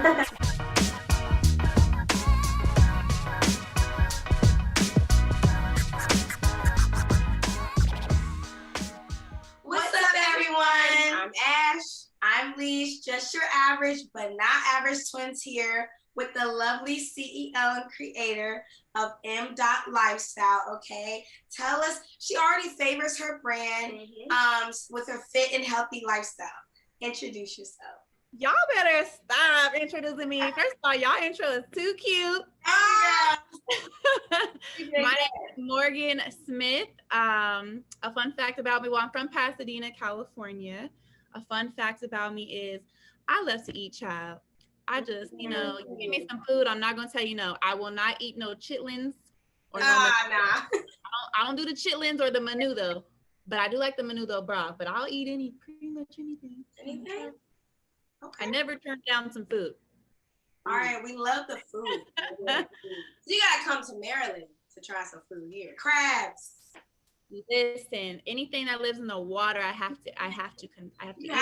What's up, everyone? I'm Ash. I'm Leash, just your average but not average twins here with the lovely CEO and creator of Mdot Lifestyle, okay? Tell us, she already favors her brand with her fit and healthy lifestyle. Introduce yourself. Y'all better stop introducing me. First of all, y'all intro is too cute. Ah! My name is Morgan Smith. A fun fact about me, well, I'm from Pasadena, California. A fun fact about me is I love to eat, child. I just, you give me some food, I'm not going to tell you no. I will not eat no chitlins. Or I don't do the chitlins or the menudo, but I do like the menudo broth, but I'll eat pretty much anything. Anything? Okay. I never turned down some food. All right, we love the food. You got to come to Maryland to try some food here. Crabs. Listen, anything that lives in the water, I have to. You have to. I get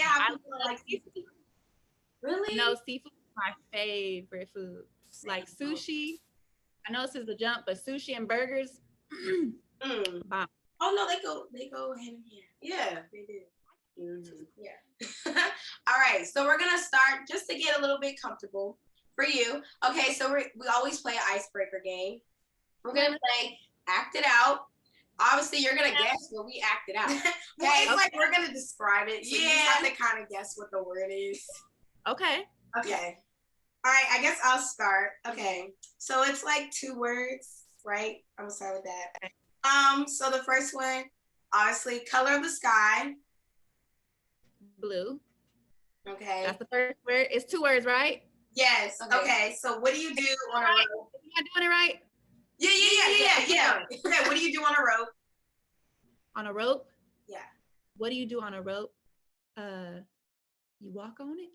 how people like seafood. Really? No, seafood is my favorite food. Like sushi. I know this is the jump, but sushi and burgers. Bomb. Oh no, they go hand in hand. Yeah, they do. Mm-hmm. Yeah. All right, so we're gonna start just to get a little bit comfortable for you. Okay, so we always play an icebreaker game. We're gonna play Act It Out. Obviously, you're gonna guess what we acted out. It's like we're gonna describe it. So you have to kind of guess what the word is. Okay. Okay. All right, I guess I'll start. Okay, so it's like 2 words, right? I'm gonna start with that. So the first one, obviously, color of the sky. Blue. Okay. That's the first word. It's 2 words, right? Yes. Okay. So what do you do on a rope? Am I doing it right? Yeah. Okay. What do you do on a rope? On a rope? Yeah. What do you do on a rope? You walk on it?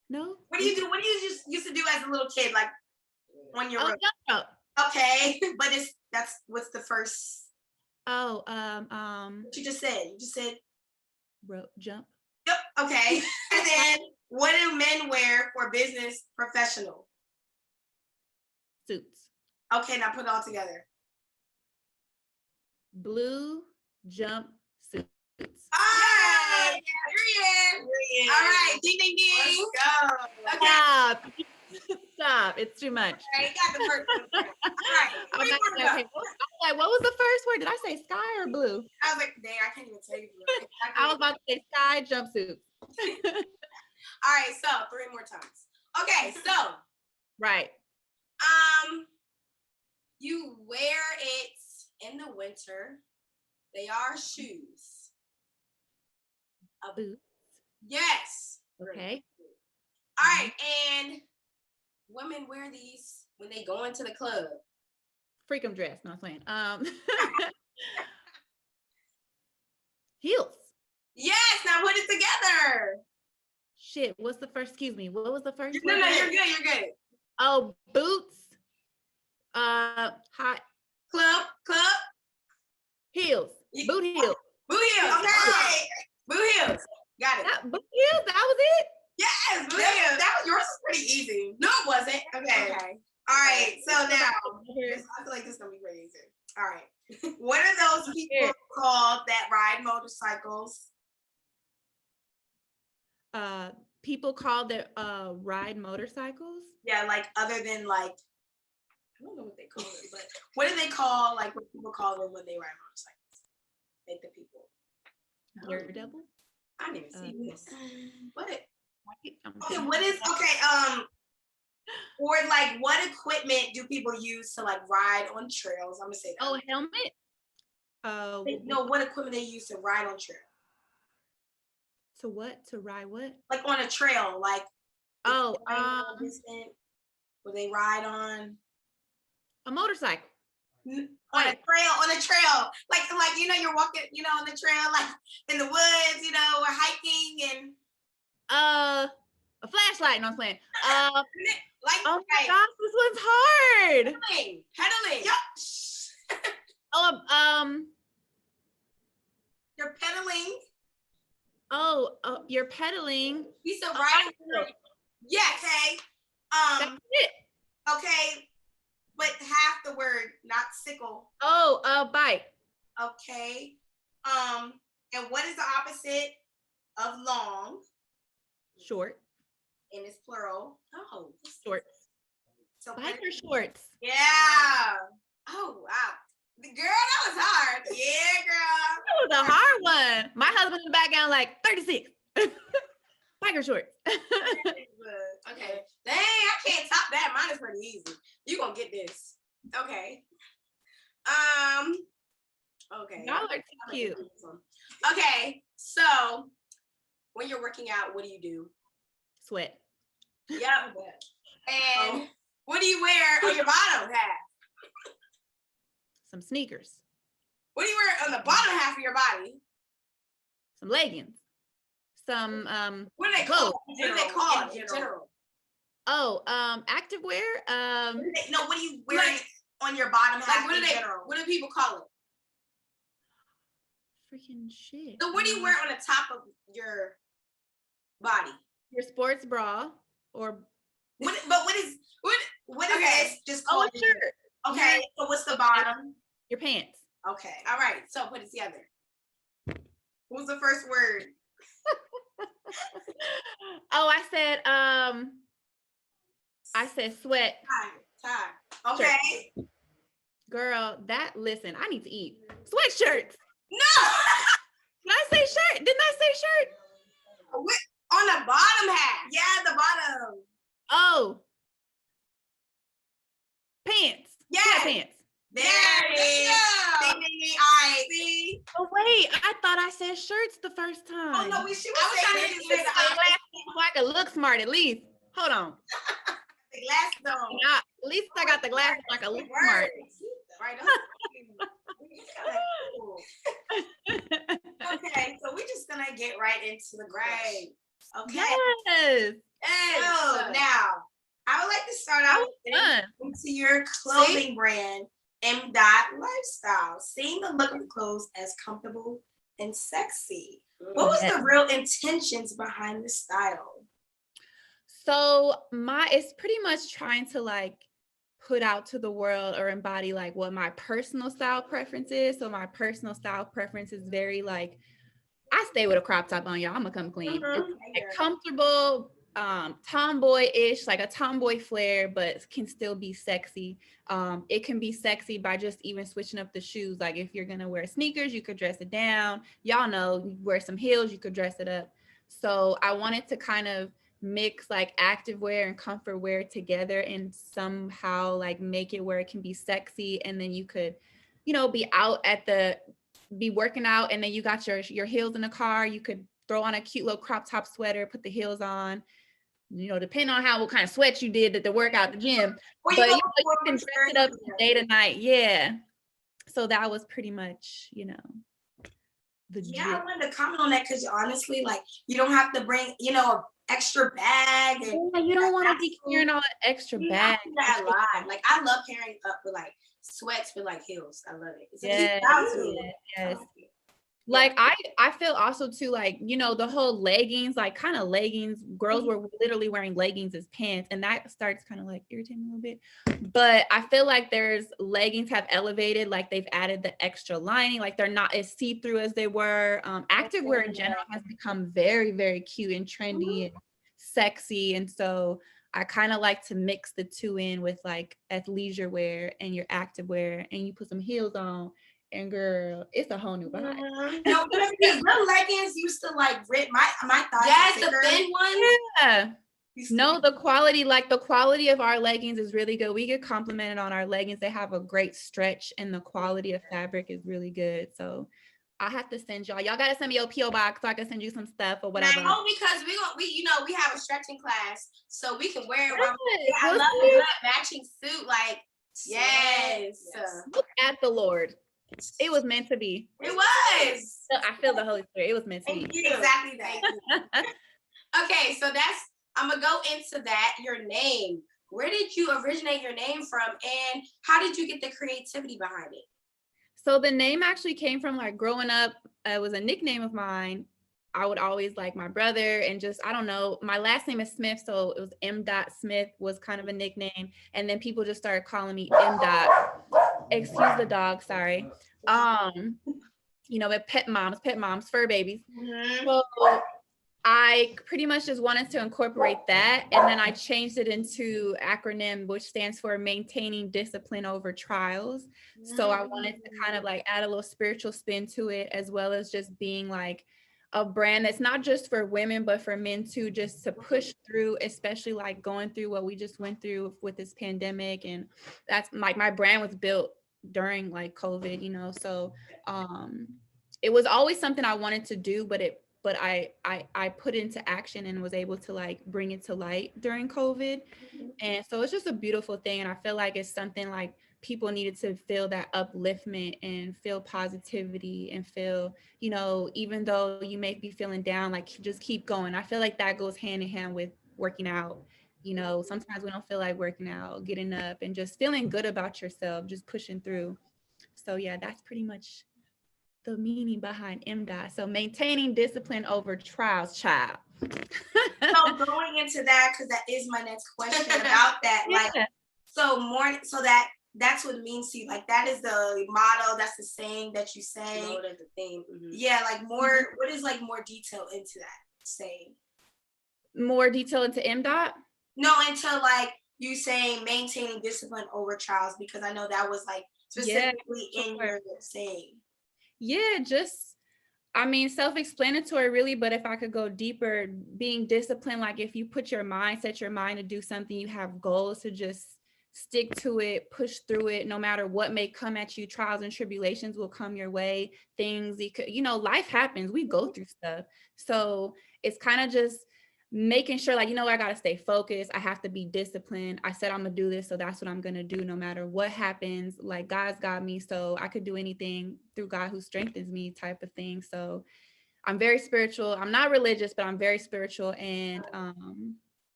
No. What do you do? What do you just used to do as a little kid, like on your rope? Jump rope. Okay, but what's the first? Oh, What you just said? You just said rope jump. Yep. Okay. And then what do men wear for business professional? Suits. Okay, now put it all together. Blue jump suits. Ah, yeah, you're in. All right, ding ding ding. Let's go. Okay. Stop. It's too much. All right, you got the first one. All right. Okay. What was the first word? Did I say sky or blue? I was like, dang, I can't even tell you. I was about to say sky jumpsuit. All right, so 3 more times. Okay, so. Right. You wear it in the winter. They are shoes. A boot. Yes. Okay. All right, and women wear these when they go into the club. Freakum dress. No, I'm playing. Heels. Yes. Now put it together. Shit. What's the first? Excuse me. What was the first? No, you're good. You're good. Oh, boots. Hot. Club. Heels. Boot heels. Boot heels. Okay. Boot heels. Got it. Boot heels. That was it. Yes. Boot heels. That was yours. Was pretty easy. No, it wasn't. Okay. All right. So now I feel like this is gonna be pretty easy. All right. What are those people called that ride motorcycles? People called that ride motorcycles? Yeah, like other than like, I don't know what they call it, but what do they call like what people call them when they ride motorcycles? Like the people. Daredevil? I didn't even see this. What? Okay, what is or like what equipment do people use to like ride on trails? I'm gonna say that. Oh, helmet? No, what equipment they use to ride on trail? To what? To ride what? Like on a trail, like distant, where they ride on a motorcycle. On a trail, like you're walking, on the trail, like in the woods, or hiking and a flashlight. No, I'm playing. Like, oh my gosh, this one's hard. Pedaling. Yep. Oh, You're pedaling. Oh, you're pedaling. We said riding. Yes. Okay. That's it. Okay. But half the word, not sickle. Oh, bike. Okay. And what is the opposite of long? Short. And it's plural. Oh, shorts. So bike or shorts? Yeah. Oh wow. Girl, that was hard. Yeah, girl. That was a hard one. My husband in the background like 36. Bike or shorts? Okay. Dang, I can't top that. Mine is pretty easy. You gonna get this. Okay. Okay. Y'all are too cute. Okay, so when you're working out, what do you do? Sweat. Yep. And what do you wear on your bottom half? Some sneakers. What do you wear on the bottom half of your body? Some leggings. Some what are they called? What are they called in general? Oh, active wear. No, what do you wear on your bottom half in general? What do people call it? Freaking shit. So what do you wear on the top of your body? Your sports bra or what is this? Just call it shirt. Okay, so what's the bottom? Your pants. Okay, all right. So put it together. What was the first word? I said sweat. Tie. Okay. Shirt. Girl, listen, I need to eat. Sweatshirts. No! Did I say shirt? Didn't I say shirt? On the bottom half. Yeah, the bottom. Oh. Pants. Yeah. Pants. There it is. All right. See? Oh, wait. I thought I said shirts the first time. Oh, no, I was trying to say the glasses so I could look smart at least. Hold on. The glasses on. At least I got the glasses so I could look smart. Right. Okay, so we're just gonna get right into the question. Okay. Yes. So now I would like to start out into your clothing brand, Mdot Lifestyle. Seeing the look of the clothes as comfortable and sexy. What was the real intentions behind the style? So it's pretty much trying to like put out to the world or embody like what my personal style preference is. So my personal style preference is very like, I stay with a crop top on, y'all. I'm gonna come clean. It's like comfortable, tomboy-ish, like a tomboy flair, but can still be sexy. It can be sexy by just even switching up the shoes. Like if you're gonna wear sneakers, you could dress it down. Y'all know, you wear some heels, you could dress it up. So I wanted to kind of mix like active wear and comfort wear together and somehow like make it where it can be sexy, and then you could, be working out, and then you got your heels in the car. You could throw on a cute little crop top sweater, put the heels on, depending on what kind of sweat you did at the workout, the gym. But you can dress it up day to night. Yeah. So that was pretty much, I wanted to comment on that because honestly, like you don't have to bring, an extra bag. And you don't want to be carrying all that extra bag. That lie. Like I love pairing up with like sweats with like heels. I love it. It's yes. Like I feel also too, like, the whole leggings, like kind of leggings, girls were literally wearing leggings as pants, and that starts kind of like irritating a little bit. But I feel like leggings have elevated, like they've added the extra lining, like they're not as see-through as they were. Activewear in general has become very, very cute and trendy and sexy. And so I kind of like to mix the two in with like athleisure wear and your activewear, and you put some heels on. And girl, it's a whole new vibe. No, the leggings used to like rip my thighs. Yes, the thin ones. Yeah. No, the quality of our leggings is really good. We get complimented on our leggings. They have a great stretch, and the quality of fabric is really good. So I have to send y'all. Y'all gotta send me your PO box so I can send you some stuff or whatever. No, because we have a stretching class, so we can wear it. I love the matching suit. Like yes. Look at the Lord. It was meant to be. It was. I feel the Holy Spirit. It was meant to be. Exactly that. Okay, so I'm gonna go into that. Your name. Where did you originate your name from, and how did you get the creativity behind it? So the name actually came from like growing up. It was a nickname of mine. I would always like my brother and just, I don't know, my last name is Smith. So it was Mdot Smith was kind of a nickname. And then people just started calling me Mdot. Excuse the dog, sorry. But pet moms, fur babies. Mm-hmm. So I pretty much just wanted to incorporate that. And then I changed it into acronym, which stands for maintaining discipline over trials. So I wanted to kind of like add a little spiritual spin to it, as well as just being like a brand that's not just for women, but for men too, just to push through, especially like going through what we just went through with this pandemic. And that's like, my brand was built during like COVID, so it was always something I wanted to do, but I put into action and was able to like bring it to light during COVID. And so it's just a beautiful thing. And I feel like it's something like people needed to feel that upliftment and feel positivity and feel, even though you may be feeling down, like just keep going. I feel like that goes hand in hand with working out. Sometimes we don't feel like working out, getting up and just feeling good about yourself, just pushing through. So yeah, that's pretty much the meaning behind Mdot. So maintaining discipline over trials, child. So going into that, because that is my next question about that. Yeah. Like, that's what it means to you. Like, that is the motto, that's the saying that you say. No, that's the thing. Mm-hmm. Yeah, like more, what is like more detail into that saying? More detail into Mdot? No, into like you saying maintaining discipline over trials, because I know that was like specifically in your saying. Yeah, just, self-explanatory really, but if I could go deeper, being disciplined, like if you set your mind to do something, you have goals to just stick to it, push through it, no matter what may come at you. Trials and tribulations will come your way. Life happens, we go through stuff. So it's kind of just making sure like, I got to stay focused. I have to be disciplined. I said I'm gonna do this, so that's what I'm gonna do no matter what happens. Like, God's got me, so I could do anything through God who strengthens me, type of thing. So I'm very spiritual. I'm not religious, but I'm very spiritual. And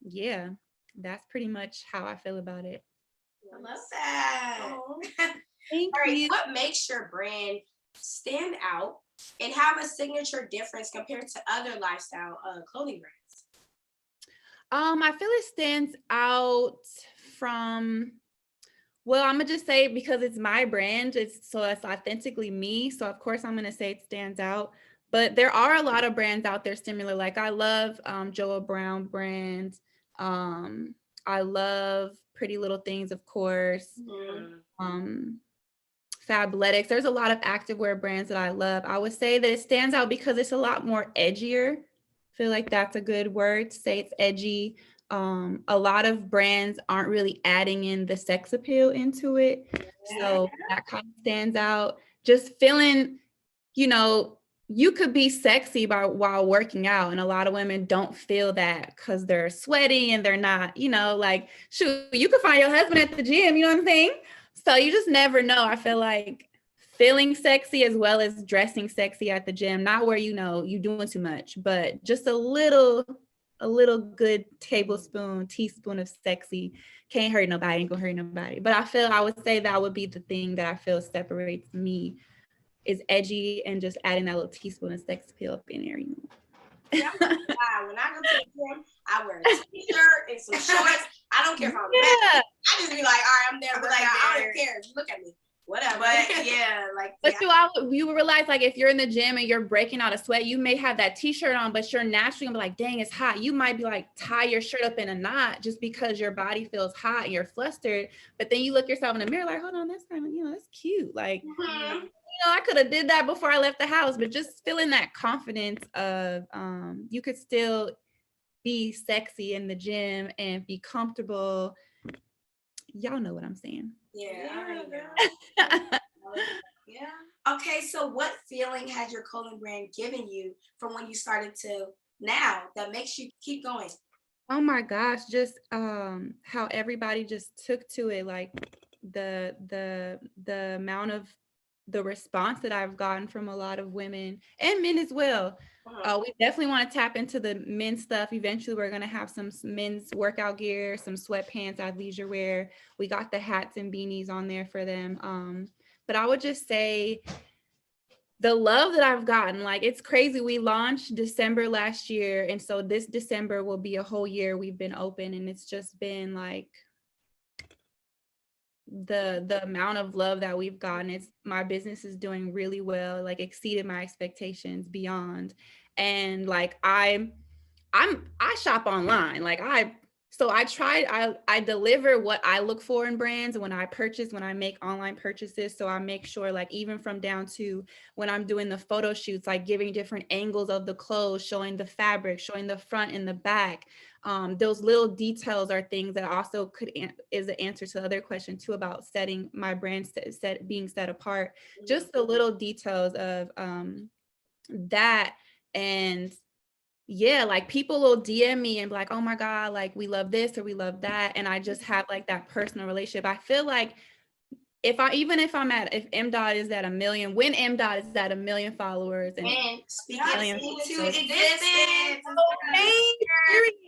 yeah, that's pretty much how I feel about it. I love that. Thank All right, you. what makes your brand stand out and have a signature difference compared to other lifestyle clothing brands? I feel it stands out from, well, I'm gonna just say because it's my brand, it's authentically me. So of course I'm gonna say it stands out. But there are a lot of brands out there similar. Like I love Joa Brown brand. I love Pretty Little Things, of course. Fabletics. There's a lot of activewear brands that I love. I would say that it stands out because it's a lot more edgier. I feel like that's a good word to say. It's edgy. A lot of brands aren't really adding in the sex appeal into it. So that kind of stands out. Just feeling, you could be sexy while working out. And a lot of women don't feel that because they're sweaty and they're not, like, shoot, you could find your husband at the gym, you know what I'm saying? So you just never know. I feel like feeling sexy as well as dressing sexy at the gym, not where you're doing too much, but just a little good teaspoon of sexy can't hurt nobody, ain't gonna hurt nobody. But I would say that would be the thing that I feel separates me, is edgy and just adding that little teaspoon of sex appeal up in there. Yeah, when I go to the gym, I wear a t-shirt and some shorts. I don't care if I'm mad. I just be like, all right, I'm there. But like, I don't care. Look at me. Whatever. But yeah, like. But you realize, like, if you're in the gym and you're breaking out a sweat, you may have that t-shirt on, but you're naturally gonna be like, dang, it's hot. You might be like, tie your shirt up in a knot just because your body feels hot and you're flustered. But then you look yourself in the mirror like, hold on, that's kind of, that's cute. Like, I could have did that before I left the house, but just feeling that confidence of you could still be sexy in the gym and be comfortable. Y'all know what I'm saying. Yeah. Okay, so what feeling has your clothing brand given you from when you started to now that makes you keep going? Oh my gosh, just how everybody just took to it, like the amount of the response that I've gotten from a lot of women and men as well. We definitely want to tap into the men's stuff. Eventually, we're going to have some men's workout gear, some sweatpants, athleisure wear. We got the hats and beanies on there for them. But I would just say the love that I've gotten, like, it's crazy. We launched December last year, and so this December will be a whole year we've been open, and it's just been like the amount of love that we've gotten. It's my business is doing really well, like exceeded my expectations beyond. And like I shop online. Like I deliver what I look for in brands when I purchase, when I make online purchases. So I make sure, like, even from down to when I'm doing the photo shoots, like giving different angles of the clothes, showing the fabric, showing the front and the back. Those little details are things that also is the answer to the other question too, about setting my brand being set apart. Just the little details of that. And yeah, like people will DM me and be like, oh my God, like we love this or we love that. And I just have like that personal relationship. I feel like if Mdot is at 1 million, when Mdot is at 1 million followers and speaking into existence.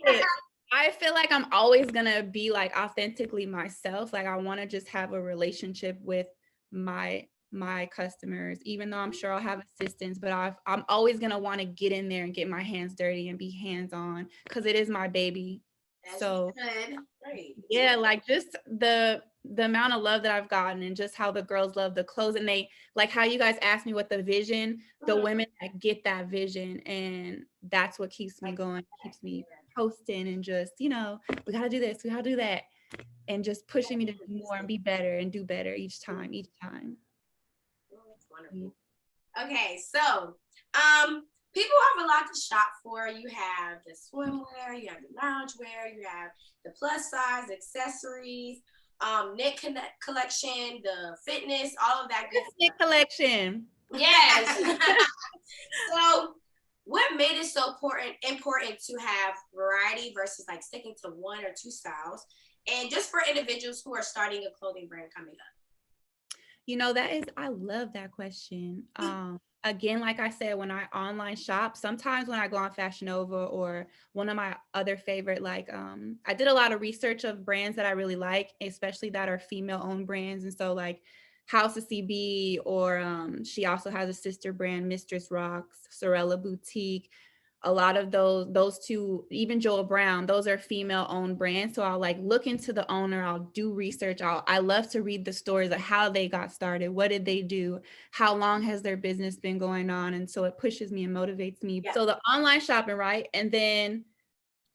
Period. I feel like I'm always gonna be like authentically myself. Like I want to just have a relationship with my customers, even though I'm sure I'll have assistants, but I'm always gonna want to get in there and get my hands dirty and be hands-on because it is my baby. So yeah, like just the amount of love that I've gotten and just how the girls love the clothes, and they like how you guys asked me what the vision, the women that get that vision, and that's what keeps me going, keeps me posting and just, we gotta do this, we gotta do that, and just pushing me to do more and be better and do better each time. That's wonderful. Okay, so people have a lot to shop for. You have the swimwear, you have the loungewear, you have the plus size accessories, knit collection, the fitness, all of that good knit collection. Yes. So what made it so important to have variety versus like sticking to one or two styles? And just for individuals who are starting a clothing brand coming up. I love that question. Again, like I said, when I online shop, sometimes when I go on Fashion Nova or one of my other favorite, I did a lot of research of brands that I really like, especially that are female owned brands. And so like House of CB, or she also has a sister brand, Mistress Rocks, Sorella Boutique. A lot of those two, even Joel Brown, those are female owned brands. So I'll like look into the owner, I'll do research. I love to read the stories of how they got started. What did they do? How long has their business been going on? And so it pushes me and motivates me. Yeah. So the online shopping, right? And then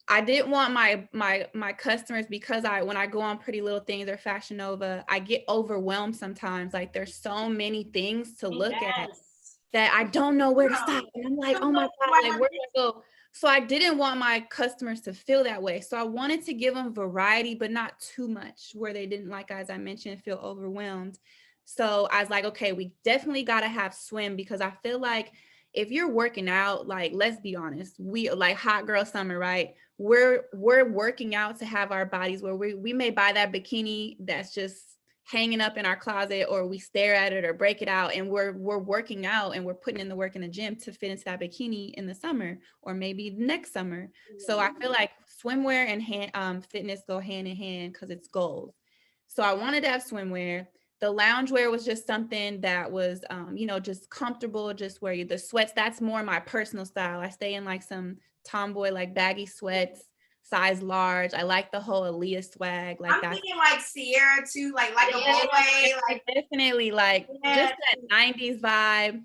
I didn't want my customers, because when I go on Pretty Little Things or Fashion Nova, I get overwhelmed sometimes. Like there's so many things to look at that I don't know where to stop. And I'm like, oh my God, like where do I go? So I didn't want my customers to feel that way. So I wanted to give them variety, but not too much where they didn't, like, as I mentioned, feel overwhelmed. So I was like, okay, we definitely got to have swim, because I feel like if you're working out, like, let's be honest, we like hot girl summer, right? We're working out to have our bodies where we may buy that bikini that's just hanging up in our closet, or we stare at it or break it out, and we're working out and we're putting in the work in the gym to fit into that bikini in the summer or maybe next summer. So I feel like swimwear and fitness go hand in hand because it's goals. So I wanted to have swimwear. The loungewear was just something that was, just comfortable, just wear the sweats. That's more my personal style. I stay in like some tomboy, like baggy sweats, size large. I like the whole Aaliyah swag. Like I'm thinking like Sierra too, like a boy, like definitely like just that 90s vibe,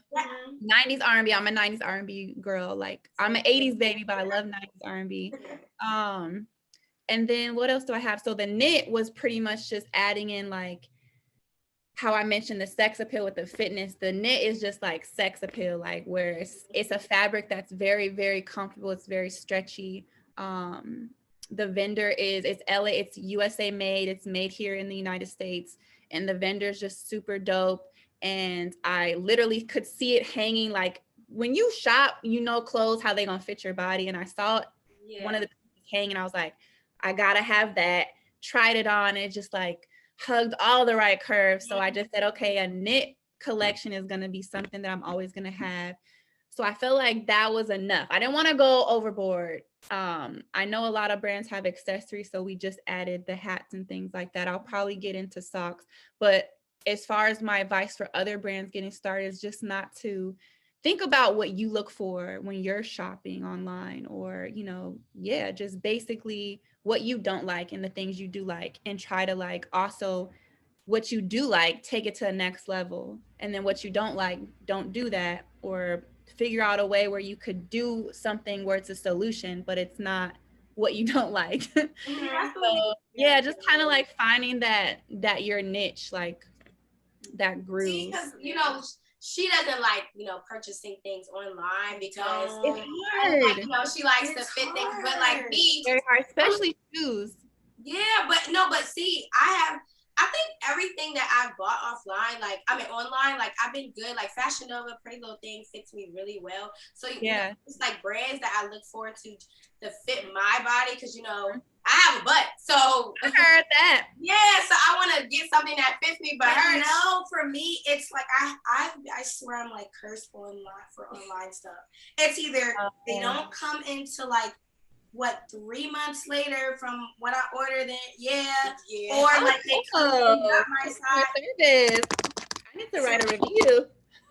90s R&B. I'm a 90s R&B girl. Like I'm an 80s baby, but I love 90s R&B. And then what else do I have? So the knit was pretty much just adding in, like how I mentioned the sex appeal with the fitness. The knit is just like sex appeal, like where it's a fabric that's very, very comfortable. It's very stretchy. The vendor it's LA, it's USA made, it's made here in the United States, and the vendor is just super dope. And I literally could see it hanging. Like when you shop, clothes, how they gonna fit your body. And I saw one of the pieces hanging, I was like, I gotta have that. Tried it on, and it just like hugged all the right curves. So I just said, okay, a knit collection is gonna be something that I'm always gonna have. So I felt like that was enough. I didn't want to go overboard. I know a lot of brands have accessories, so we just added the hats and things like that. I'll probably get into socks, but as far as my advice for other brands getting started is just not to think about what you look for when you're shopping online, or, just basically what you don't like and the things you do like, and try to like also what you do like, take it to the next level. And then what you don't like, don't do that, or figure out a way where you could do something where it's a solution, but it's not what you don't like. So yeah, just kind of like finding that your niche, like that groove. See, because she doesn't like purchasing things online because it's hard. She likes to fit things, but like me, very hard, especially shoes. Yeah, but see, I think everything that I've bought offline, online, like I've been good. Like Fashion Nova, Pretty Little Thing fits me really well. So yeah, it's like brands that I look forward to fit my body, because I have a butt, so I heard that. Yeah, so I want to get something that fits me, but for me, it's like I swear I'm like cursed for online stuff. It's either they don't come into like 3 months later from what I ordered, or like they come not my size. I need to write a review.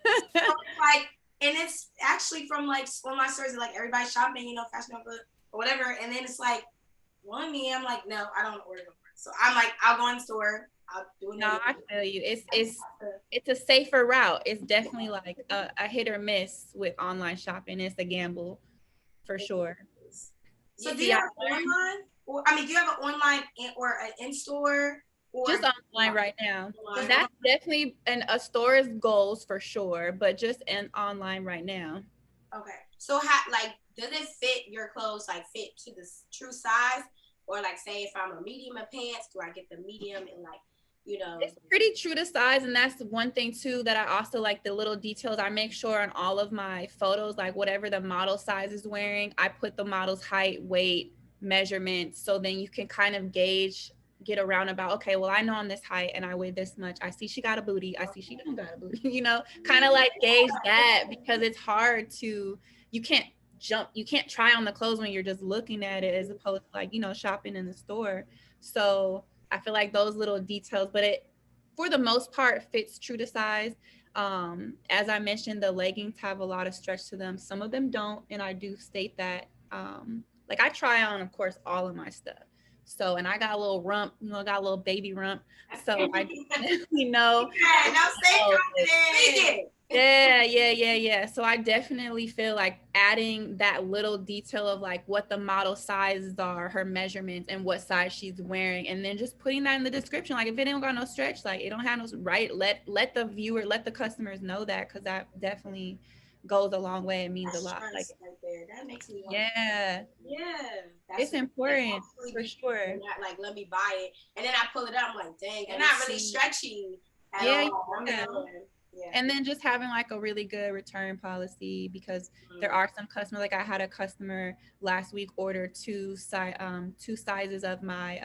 So it's like, and it's actually from like online stores, like everybody shopping, Fashion Nova or whatever, and then it's like, one me, I'm like, no, I don't order no more. So I'm like, I'll go in the store. I'll do it. No, I feel you. It's a safer route. It's definitely like a hit or miss with online shopping. It's a gamble for sure. So do you have online? Or do you have an online or an in-store? Or just online right now. So that's definitely a store's goals for sure, but just online right now. Okay. So does it fit your clothes, like fit to the true size? Or like, say if I'm a medium in pants, do I get the medium and like, It's pretty true to size. And that's one thing too, that I also like the little details. I make sure on all of my photos, like whatever the model size is wearing, I put the model's height, weight, measurements. So then you can kind of get around about, okay, well, I know I'm this height and I weigh this much. I see she got a booty. I see she don't got a booty, kind of like gauge that, because it's hard to, you can't try on the clothes when you're just looking at it, as opposed to like, shopping in the store. So I feel like those little details, but it, for the most part, fits true to size. As I mentioned, the leggings have a lot of stretch to them. Some of them don't. And I do state that, like I try on, of course, all of my stuff. So, and I got a little rump, got a little baby rump. So I definitely know. Yeah, now stay confident. Yeah. So I definitely feel like adding that little detail of like what the model sizes are, her measurements, and what size she's wearing, and then just putting that in the description. Like if it don't got no stretch, like it don't have no, right, let the customers know that, because that definitely goes a long way. It means a lot. Like right there. That makes me want it's important for sure. Not like, let me buy it, and then I pull it out, I'm like, dang, they're not really stretchy at all. Yeah. And then just having like a really good return policy, because there are some customers, like I had a customer last week order two sizes of my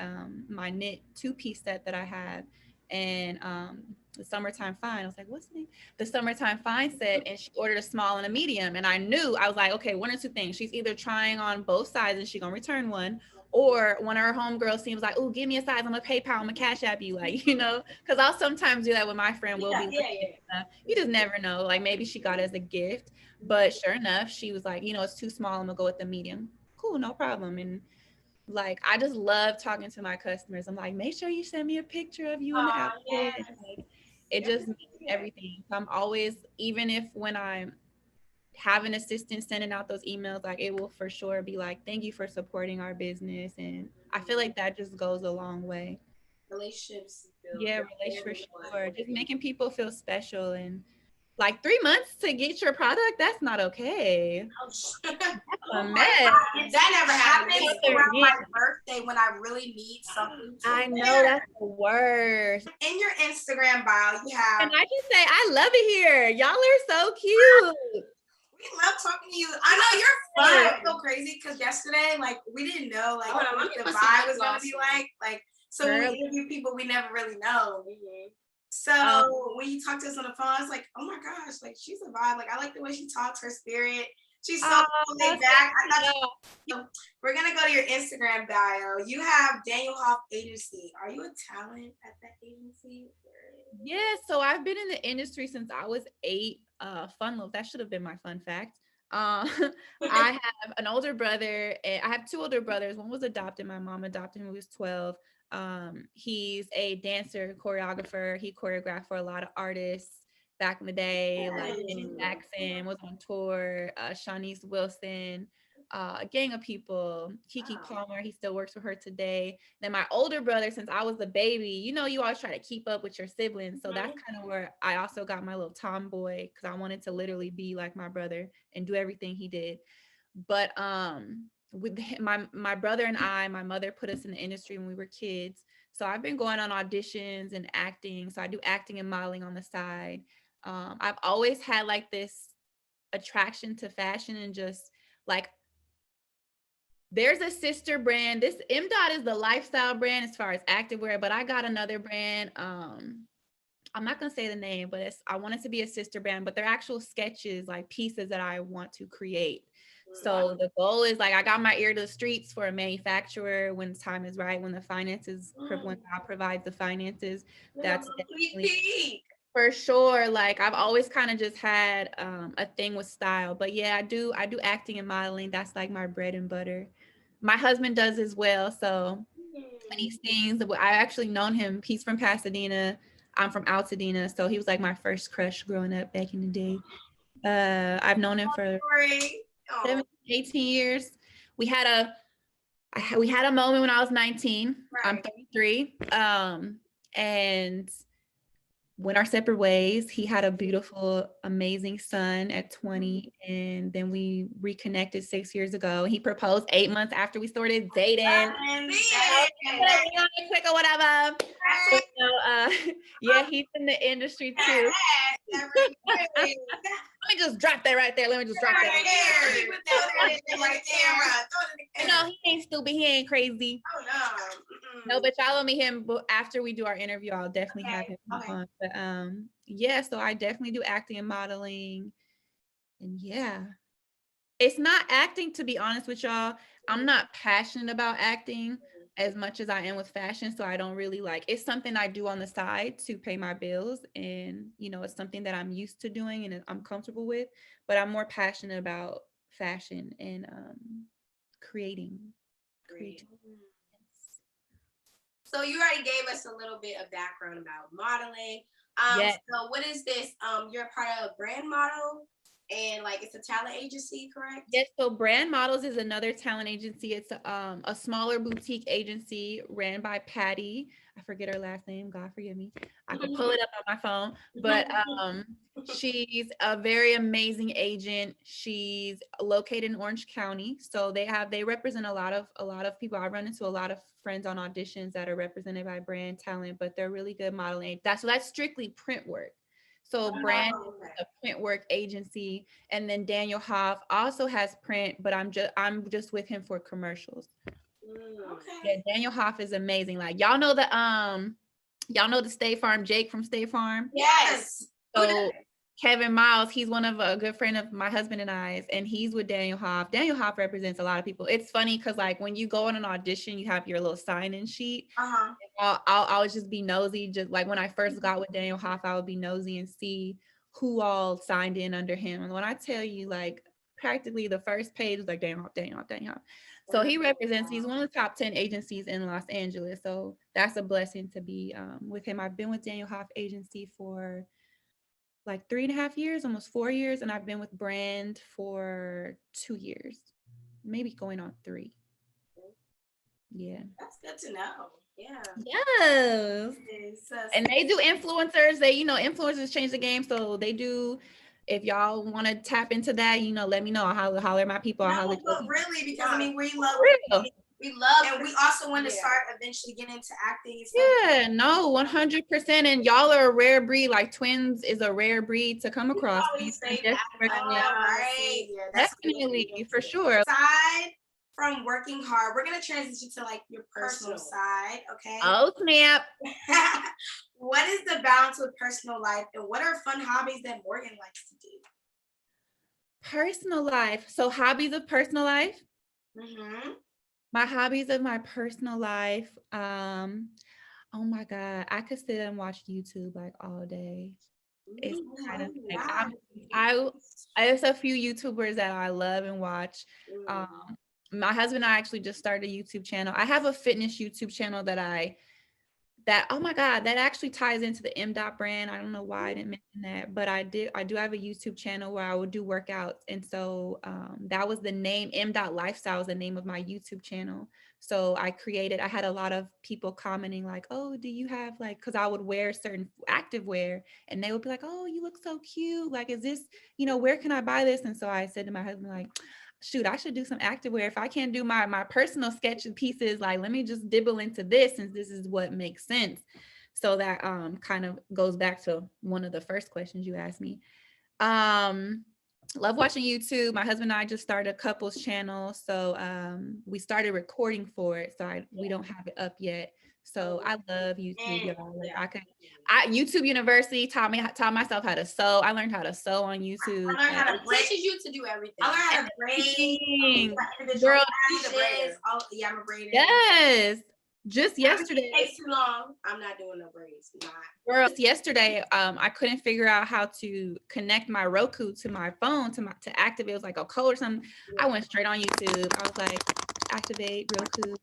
my knit 2-piece set that I have, and the Summertime Fine. I was like, what's the name? The Summertime Fine set, and she ordered a small and a medium, and I was like, okay, one or two things. She's either trying on both sizes, she's gonna return one, or one of her homegirls seems like, oh, give me a size, I'm gonna PayPal, I'm gonna Cash App you, like, because I'll sometimes do that with my friend. You just never know, like maybe she got it as a gift, but sure enough, she was like, it's too small, I'm gonna go with the medium. Cool, no problem. And like, I just love talking to my customers. I'm like, make sure you send me a picture of you in the outfit. Like, it just means everything. So I'm always, even if when I'm have an assistant sending out those emails, like it will for sure be like, thank you for supporting our business. And I feel like that just goes a long way. Relationships. For sure. Just making people feel special. And like 3 months to get your product, that's not okay. That's a mess. That never happens around my birthday when I really need something. I know, that's the worst. In your Instagram bio, you have. And I can say, I love it here. Y'all are so cute. We love talking to you. I know you're fun. It's so crazy because yesterday, like, we didn't know like what the vibe was gonna be like. So when we interview people we never really know. So when you talk to us on the phone, I was like, oh my gosh, like she's a vibe. Like I like the way she talks, her spirit. She's so laid back. We're gonna go to your Instagram bio. You have Daniel Hoff Agency. Are you a talent at that agency? Yeah, so I've been in the industry since I was 8. Fun love, that should have been my fun fact. I have an older brother, and I have 2 older brothers. One was adopted. My mom adopted him when he was 12. He's a dancer, choreographer. He choreographed for a lot of artists back in the day, like Janet Jackson was on tour, Shanice Wilson, a gang of people. Kiki Palmer, he still works for her today. Then my older brother, since I was the baby, you always try to keep up with your siblings. So that's kind of where I also got my little tomboy, because I wanted to literally be like my brother and do everything he did. But with my brother and my mother put us in the industry when we were kids. So I've been going on auditions and acting. So I do acting and modeling on the side. I've always had like this attraction to fashion, and just like, there's a sister brand. This Mdot is the lifestyle brand as far as activewear, but I got another brand. I'm not gonna say the name, but I want it to be a sister brand, but they're actual sketches, like pieces that I want to create. So the goal is, like, I got my ear to the streets for a manufacturer when the time is right, when the finances, when God provides the finances. That's definitely for sure. Like, I've always kind of just had a thing with style. But yeah, I do acting and modeling. That's like my bread and butter. My husband does as well. So when he sings, I actually known him. He's from Pasadena. I'm from Altadena. So he was like my first crush growing up back in the day. I've known him for 17, 18 years. We had a moment when I was 19. Right. I'm 33. And went our separate ways. He had a beautiful, amazing son at 20, and then we reconnected 6 years ago. He proposed 8 months after we started dating. Quick or whatever. So, yeah, he's in the industry too. Let me just drop that right there. Let me just drop that right there. No, he ain't stupid. He ain't crazy. Oh no. No, but y'all will meet him after we do our interview. I'll definitely have him on. But yeah, so I definitely do acting and modeling. And yeah. It's not acting, to be honest with y'all. I'm not passionate about acting as much as I am with fashion. So I don't really like, it's something I do on the side to pay my bills. And, it's something that I'm used to doing and I'm comfortable with, but I'm more passionate about fashion and creating. So you already gave us a little bit of background about modeling. Yes. So what is this? You're part of a brand model, and like it's a talent agency, correct? Yes. So Brand Models is another talent agency. It's a smaller boutique agency ran by Patty. I forget her last name. God forgive me. I could pull it up on my phone, but she's a very amazing agent. She's located in Orange County, so they represent a lot of people. I run into a lot of friends on auditions that are represented by Brand Talent, but they're really good modeling. That's strictly print work. So Brand is a print work agency, and then Daniel Hoff also has print, but I'm just with him for commercials. Okay. Yeah, Daniel Hoff is amazing. Like, y'all know the State Farm Jake from State Farm? Yes. So Kevin Miles, he's one of a good friend of my husband and I's, and he's with Daniel Hoff. Daniel Hoff represents a lot of people. It's funny because, like, when you go on an audition, you have your little sign-in sheet. I'll just be nosy. Just like when I first got with Daniel Hoff, I would be nosy and see who all signed in under him. And when I tell you, like, practically the first page was like Daniel Hoff. So he's one of the top 10 agencies in Los Angeles. So that's a blessing to be with him. I've been with Daniel Hoff agency for like 3.5 years, almost 4 years. And I've been with Brand for 2 years, maybe going on 3. Yeah. That's good to know. Yeah. Yes. And they do influencers. Influencers change the game. So they do. If y'all want to tap into that, let me know. I'll holler at my people. But really, because we love and we also want to start eventually getting into acting. Yeah, no, 100%. And y'all are a rare breed. Like, twins is a rare breed to come across. Right. Definitely, for sure. Aside from working hard, we're gonna transition to like your personal side. Okay. Oh, snap. What is the balance with personal life, and what are fun hobbies that Morgan likes to do? Personal life. So hobbies of personal life. Mm-hmm. My hobbies of my personal life. Oh my God, I could sit and watch YouTube like all day. It's kind of like there's a few YouTubers that I love and watch. Um, my husband and I actually just started a YouTube channel. I have a fitness YouTube channel that oh my God, that actually ties into the Mdot brand. I don't know why I didn't mention that, but I do have a YouTube channel where I would do workouts. And so that was the name. Mdot Lifestyle is the name of my YouTube channel. So I had a lot of people commenting like, oh, do you have like, because I would wear certain active wear and they would be like, oh, you look so cute. Like, is this, where can I buy this? And so I said to my husband, like, shoot, I should do some activewear. If I can't do my personal sketch pieces, like let me just dibble into this since this is what makes sense. So that kind of goes back to one of the first questions you asked me. Love watching YouTube. My husband and I just started a couples channel. So we started recording for it. So we don't have it up yet. So I love YouTube, y'all. Like YouTube University taught myself how to sew. I learned how to sew on YouTube. I learned how to braid. It teaches you to do everything. I learned how to braid. Girl, yeah, I'm a braider. Yes. Just yesterday. It takes too long. I'm not doing no braids. Girl, yesterday, I couldn't figure out how to connect my Roku to my phone to activate. It was like a code or something. Yeah. I went straight on YouTube. I was like, activate Roku.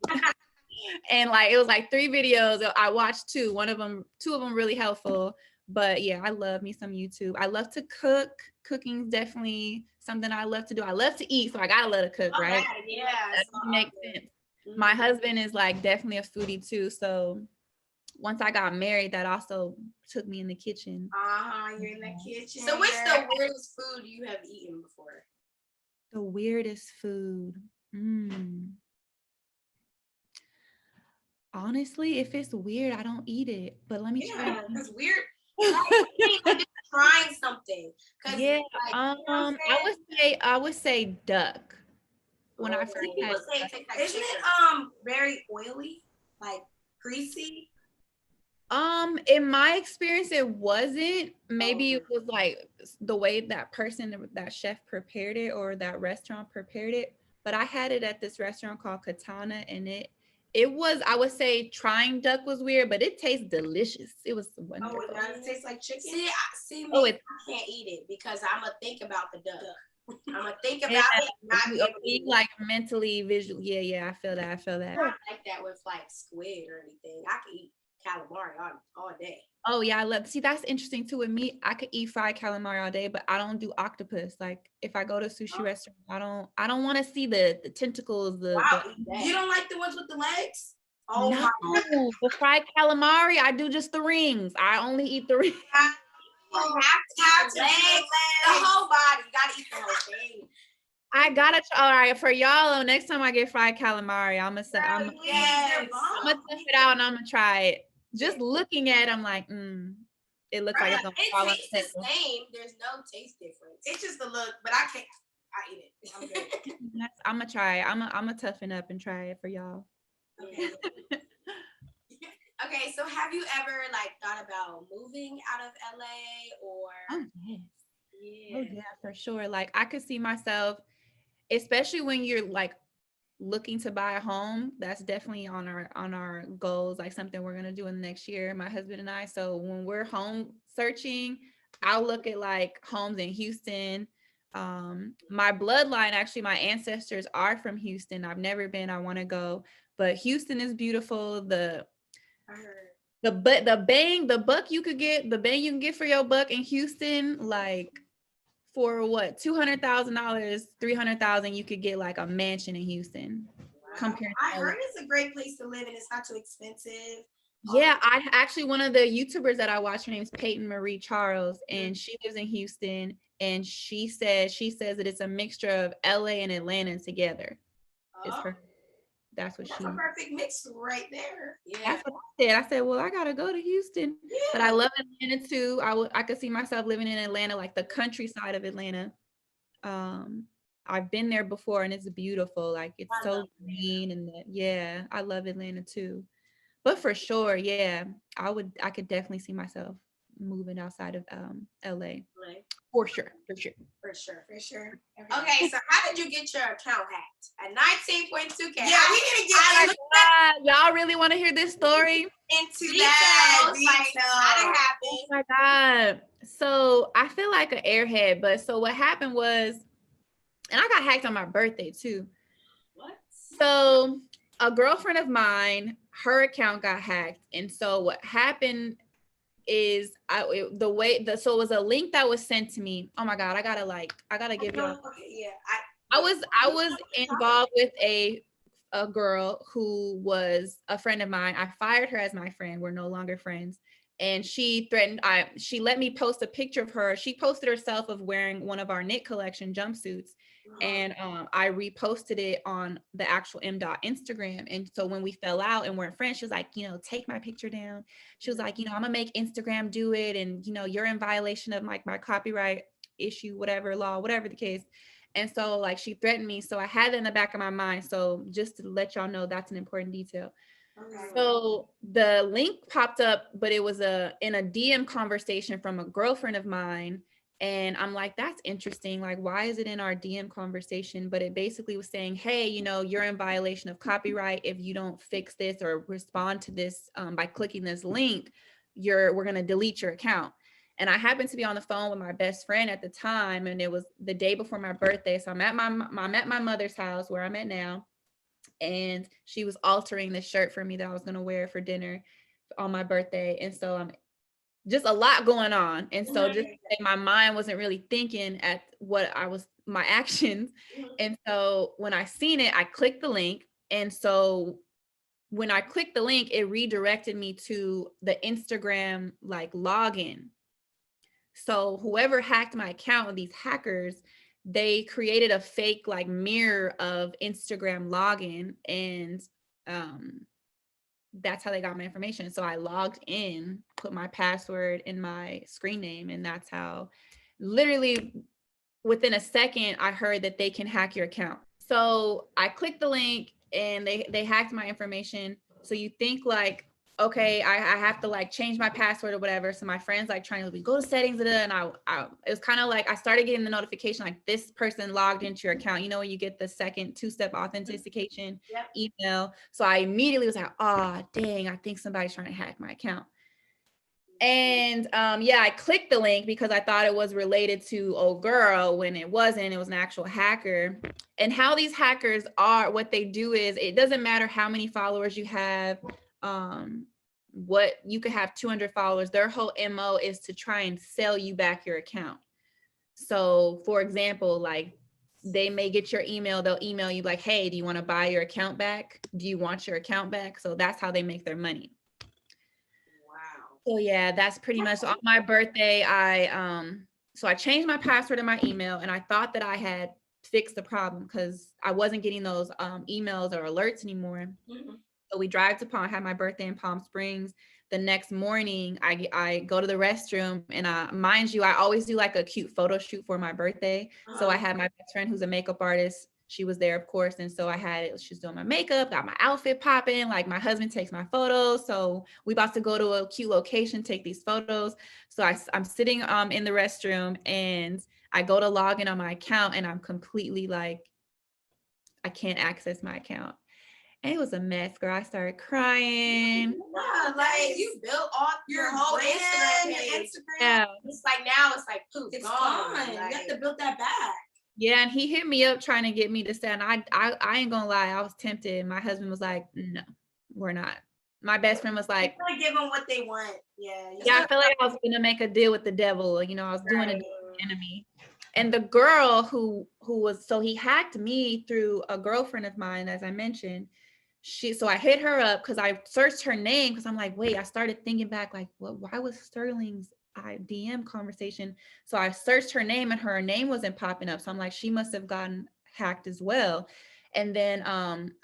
And like it was like 3 videos. I watched 2. 2 of them really helpful. But yeah, I love me some YouTube. I love to cook. Cooking's definitely something I love to do. I love to eat, so I gotta love to cook, right? Yeah, that makes sense. My husband is like definitely a foodie too. So once I got married, that also took me in the kitchen. You're in the kitchen. So what's the weirdest food you have eaten before? The weirdest food. Honestly, if it's weird, I don't eat it. But let me try. Because weird. Like, trying something. Yeah. Like, I would say duck. When I first had isn't it very oily, like greasy? In my experience, it wasn't. Maybe it was like the way that chef prepared it or that restaurant prepared it. But I had it at this restaurant called Katana, and it was, I would say, trying duck was weird, but it tastes delicious. It was wonderful. Oh, it does taste like chicken? See, I can't eat it because I'm going to think about the duck. I'm going to think about it. Not be able to like mentally, visual. Yeah, I feel that. I don't like that with like squid or anything. I could eat calamari all day. Oh yeah, see, that's interesting too. With me, I could eat fried calamari all day, but I don't do octopus. Like if I go to a sushi restaurant, I don't want to see the tentacles. You don't like the ones with the legs? Oh no, the fried calamari, I do just the rings. I only eat the rings. You have to legs, the whole body. You gotta eat the whole thing. I gotta try. All right, for y'all, next time I get fried calamari, I'm gonna tough it out and I'm gonna try it. Just looking at it, I'm like, it looks like it's gonna fall tastes the same. There's no taste difference. It's just the look, but I eat it. I'm good. I'm gonna try it. I'm gonna toughen up and try it for y'all. Okay. Okay, so have you ever like thought about moving out of LA or? Oh yes. Yeah. Oh yeah, for sure. Like I could see myself, especially when you're like looking to buy a home. That's definitely on our goals, like something we're gonna do in the next year, my husband and I. So when we're home searching, I'll look at like homes in Houston. My bloodline, actually, my ancestors are from Houston. I've never been. I want to go, but Houston is beautiful. The buck you can get for your buck in Houston, like for what, $200,000, $300,000, you could get like a mansion in Houston. Wow. I heard it's a great place to live and it's not too expensive. Yeah, I actually, one of the YouTubers that I watch, her name is Peyton Marie Charles, and she lives in Houston, and she says that it's a mixture of LA and Atlanta together. That's a perfect mix right there. Yeah, that's what I said. I said, well, I gotta go to Houston, but I love Atlanta too. I could see myself living in Atlanta, like the countryside of Atlanta. I've been there before, and it's beautiful. Like it's so green, and I love Atlanta too. But for sure, yeah, I could definitely see myself moving outside of LA. For sure. For sure. Okay, so how did you get your account hacked? At 19.2K. Yeah, we need to get y'all really want to hear this story? Into that detail. How did it happen? Oh my God. So I feel like an airhead, but so what happened was, and I got hacked on my birthday too. What? So a girlfriend of mine, her account got hacked. And so what happened is so it was a link that was sent to me. Oh my God, I gotta give y'all. Okay, yeah. I was involved with a girl who was a friend of mine. I fired her as my friend. We're no longer friends. And she threatened, she let me post a picture of her. She posted herself of wearing one of our knit collection jumpsuits. And I reposted it on the actual Mdot Instagram. And so when we fell out and weren't friends, she was like, take my picture down. She was like, I'm gonna make Instagram do it. And, you're in violation of my copyright issue, whatever law, whatever the case. And so like she threatened me. So I had it in the back of my mind. So just to let y'all know, that's an important detail. Okay. So the link popped up, but it was in a DM conversation from a girlfriend of mine. And I'm like, that's interesting. Like, why is it in our DM conversation? But it basically was saying, hey, you're in violation of copyright. If you don't fix this or respond to this by clicking this link, we're going to delete your account. And I happened to be on the phone with my best friend at the time. And it was the day before my birthday. So I'm at my mother's house where I'm at now. And she was altering the shirt for me that I was going to wear for dinner on my birthday. And so just a lot going on. And so just like my mind wasn't really thinking at my actions. And so when I seen it, I clicked the link. And so when I clicked the link, it redirected me to the Instagram like login. So whoever hacked my account, these hackers, they created a fake like mirror of Instagram login, and that's how they got my information. So I logged in, put my password in my screen name, and that's how, literally within a second, I heard that they can hack your account. So I clicked the link and they hacked my information. So you think like, okay, I have to like change my password or whatever. So my friends like trying to go to settings, and it was kind of like I started getting the notification like this person logged into your account. When you get the second two-step authentication email. So I immediately was like, oh dang, I think somebody's trying to hack my account. And I clicked the link because I thought it was related to old girl when it wasn't. It was an actual hacker. And how these hackers are, what they do is it doesn't matter how many followers you have. What you could have 200 followers. Their whole MO is to try and sell you back your account. So for example, like they may get your email, they'll email you like, hey, do you want to buy your account back? Do you want your account back? So that's how they make their money. Wow. So yeah, that's pretty much on my birthday. So I changed my password in my email, and I thought that I had fixed the problem because I wasn't getting those emails or alerts anymore. So we drive to Palm, had my birthday in Palm Springs. The next morning, I go to the restroom, and mind you, I always do like a cute photo shoot for my birthday. So I had my best friend who's a makeup artist. She was there, of course. And so she's doing my makeup, got my outfit popping. Like my husband takes my photos. So we about to go to a cute location, take these photos. So I'm sitting in the restroom, and I go to log in on my account, and I'm completely like, I can't access my account. And it was a mess, girl. I started crying. Yeah, like you built off your whole Instagram page. Yeah. It's like now it's like poof, it's gone. Like, you have to build that back. Yeah, and he hit me up trying to get me to sell. And I ain't gonna lie, I was tempted. My husband was like, no, we're not. My best friend was like, give them what they want. Yeah. Yeah, I feel like I was gonna make a deal with the devil. I was doing a deal with the enemy. And the girl who was, so he hacked me through a girlfriend of mine, as I mentioned. So I hit her up because I searched her name because I'm like, wait, I started thinking back, like, why was Sterling's DM conversation? So I searched her name, and her name wasn't popping up. So I'm like, she must have gotten hacked as well. And then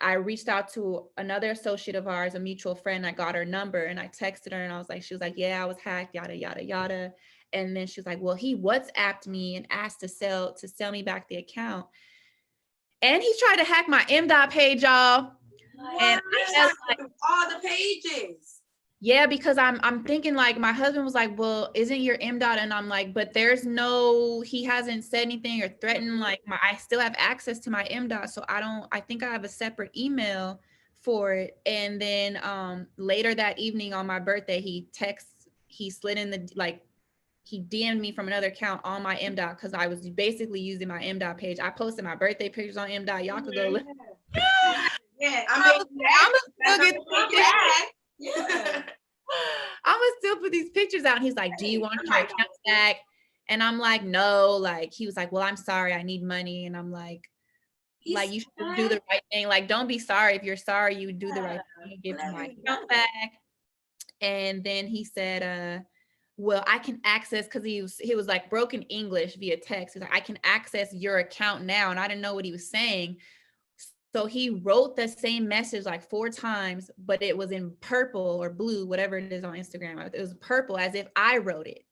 I reached out to another associate of ours, a mutual friend. I got her number, and I texted her, and I was like, she was like, yeah, I was hacked, yada, yada, yada. And then she was like, well, he WhatsApped me and asked to sell me back the account. And he tried to hack my Mdot page, y'all. And I like all the pages. Yeah, because I'm thinking like my husband was like, well, isn't your Mdot? And I'm like, but he hasn't said anything or threatened. Like I still have access to my Mdot. So I think I have a separate email for it. And then later that evening on my birthday, he slid in he DM'd me from another account on my Mdot because I was basically using my Mdot page. I posted my birthday pictures on Mdot. Y'all could go look. Yeah, I'm gonna still get yeah. I'm gonna still put these pictures out. And he's like, do you want your account back? And I'm like, no. Like, he was like, well, I'm sorry, I need money. And I'm like, you should do the right thing. Like, don't be sorry. If you're sorry, you do the right thing. You give my account back. And then he said, well, I can access, because he was like broken English via text. He's like, I can access your account now. And I didn't know what he was saying. So he wrote the same message like 4 times, but it was in purple or blue, whatever it is on Instagram. It was purple, as if I wrote it.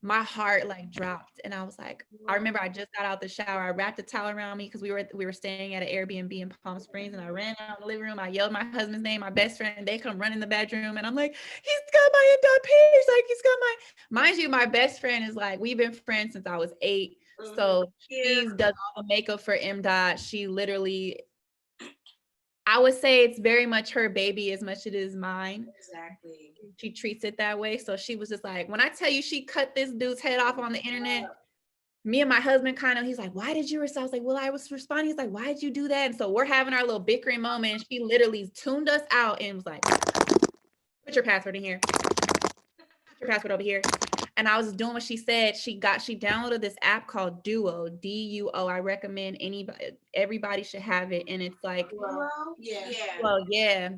My heart like dropped. And I was like, I remember I just got out the shower. I wrapped a towel around me because we were staying at an Airbnb in Palm Springs, and I ran out of the living room. I yelled my husband's name, my best friend. They come run in the bedroom, and I'm like, he's got my Mdot page. Like, he's got mind you, my best friend is like, we've been friends since I was 8. So she does all the makeup for Mdot. She literally, I would say it's very much her baby as much as it is mine. Exactly. She treats it that way. So she was just like, when I tell you she cut this dude's head off on the internet, me and my husband he's like, why did you respond? I was like, well, I was responding. He's like, why did you do that? And so we're having our little bickering moment. And she literally tuned us out and was like, put your password in here. Put your password over here. And I was doing what she said. She downloaded this app called Duo, Duo. I recommend everybody should have it. And it's like,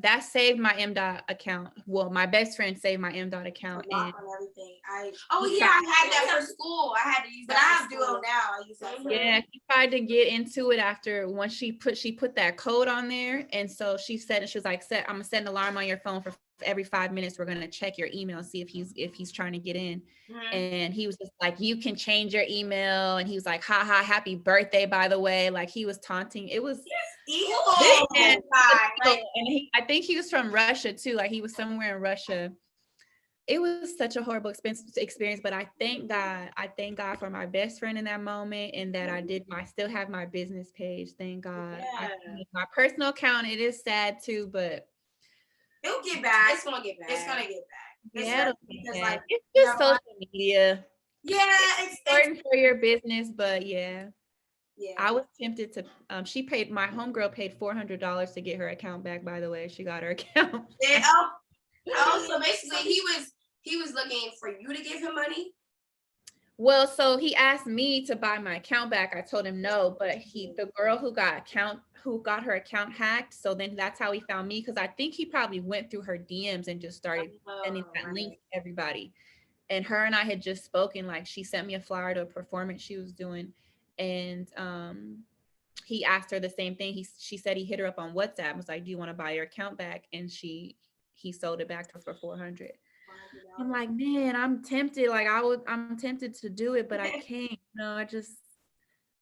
that saved my Mdot account. Well, my best friend saved my Mdot account. And everything. I had that for school. I had to use that. But I have Duo now. I use that. Yeah, she tried to get into it after once she put that code on there. And so she said, and she was like, I'm gonna set an alarm on your phone for every 5 minutes. We're gonna check your email and see if he's trying to get in. And he was just like, you can change your email. And he was like, haha, happy birthday, by the way. Like, he was taunting. It was evil. And I think he was from Russia too. Like, he was somewhere in Russia. It was such a horrible experience, but I thank God for my best friend in that moment, and that I still have my business page. Thank God. My personal account, it is sad too, but it'll get back. It's gonna get back. It's just social media. Yeah, it's important for your business, but yeah. I was tempted to. My homegirl paid $400 to get her account back. By the way, she got her account. So basically, he was looking for you to give him money. Well, so he asked me to buy my account back. I told him no, but the girl who got her account hacked. So then that's how he found me, because I think he probably went through her DMs and just started sending that link to everybody. And her and I had just spoken. Like, she sent me a flyer to a performance she was doing, and he asked her the same thing. She said he hit her up on WhatsApp and was like, do you want to buy your account back? And he sold it back to her for $400. I'm like, man, I'm tempted. Like, I'm tempted to do it, but I can't.